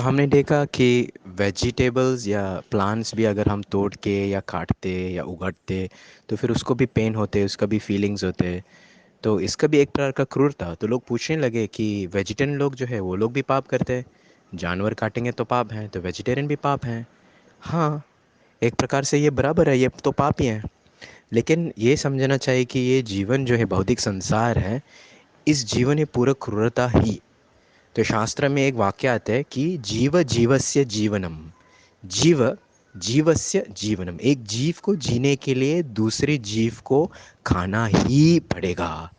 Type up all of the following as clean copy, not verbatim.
हमने देखा कि वेजिटेबल्स या प्लांट्स भी अगर हम तोड़ के या काटते या उगाड़ते तो फिर उसको भी पेन होते, उसका भी फीलिंग्स होते। तो इसका भी एक प्रकार का क्रूर था। तो लोग पूछने लगे कि वेजिटेरियन लोग जो है वो लोग भी पाप करते हैं, जानवर काटेंगे तो पाप हैं, तो वेजिटेरियन भी पाप हैं। हाँ, एक प्रकार से ये बराबर है, ये तो पाप ही है। लेकिन ये समझना चाहिए कि ये जीवन जो है भौतिक संसार है, इस जीवन ये पूरा क्रूरता ही। तो शास्त्र में एक वाक्य आता है कि जीव जीवस्य जीवनम। जीव जीवस्य जीवनम, एक जीव को जीने के लिए दूसरे जीव को खाना ही पड़ेगा।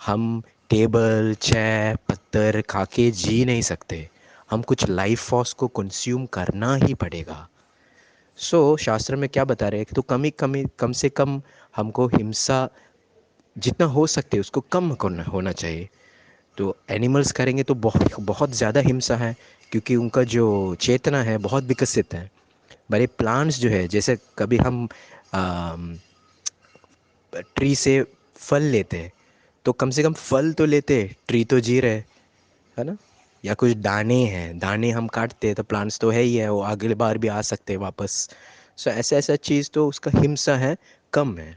हम टेबल चेयर पत्थर खा के जी नहीं सकते, हम कुछ लाइफ फोर्स को कंज्यूम करना ही पड़ेगा। शास्त्र में क्या बता रहे हैं कि तो कम से कम हमको हिंसा जितना हो सकते उसको कम करना होना चाहिए। तो एनिमल्स करेंगे तो बहुत बहुत ज़्यादा हिंसा है, क्योंकि उनका जो चेतना है बहुत विकसित है। बड़े प्लांट्स जो है, जैसे कभी हम ट्री से फल लेते हैं, तो कम से कम फल तो लेते, ट्री तो जी रहे, है ना। या कुछ दाने हैं, दाने हम काटते हैं तो प्लांट्स तो है ही है, वो अगले बार भी आ सकते हैं वापस। ऐसा ऐसा चीज़ तो उसका हिंसा है, कम है।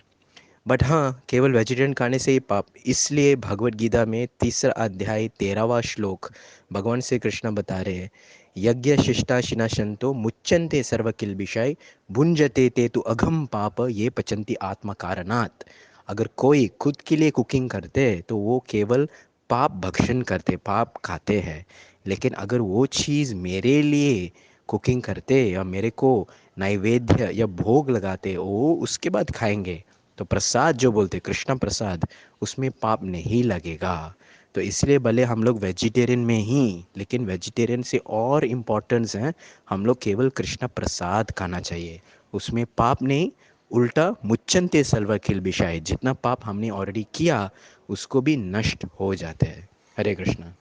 बट हाँ, केवल वेजिटेरियन खाने से ही पाप। इसलिए भगवत गीता में 3 अध्याय 13वां श्लोक भगवान श्री कृष्ण बता रहे हैं, यज्ञ शिष्टा शिनाशंतो मुच्यन्ते सर्व किल्बिषाय भुंजते ते तु अघम पाप ये पचंती आत्मा कारणात। अगर कोई खुद के लिए कुकिंग करते तो वो केवल पाप भक्षण करते, पाप खाते हैं। लेकिन अगर वो चीज़ मेरे लिए कुकिंग करते या मेरे को नैवेद्य या भोग लगाते, वो उसके बाद खाएंगे, तो प्रसाद जो बोलते कृष्ण प्रसाद, उसमें पाप नहीं लगेगा। तो इसलिए भले हम लोग वेजिटेरियन में ही, लेकिन वेजिटेरियन से और इम्पोर्टेंस है, हम लोग केवल कृष्ण प्रसाद खाना चाहिए, उसमें पाप नहीं। उल्टा मुच्चनते सल्वा किल बिशाय, जितना पाप हमने ऑलरेडी किया उसको भी नष्ट हो जाता है। हरे कृष्णा।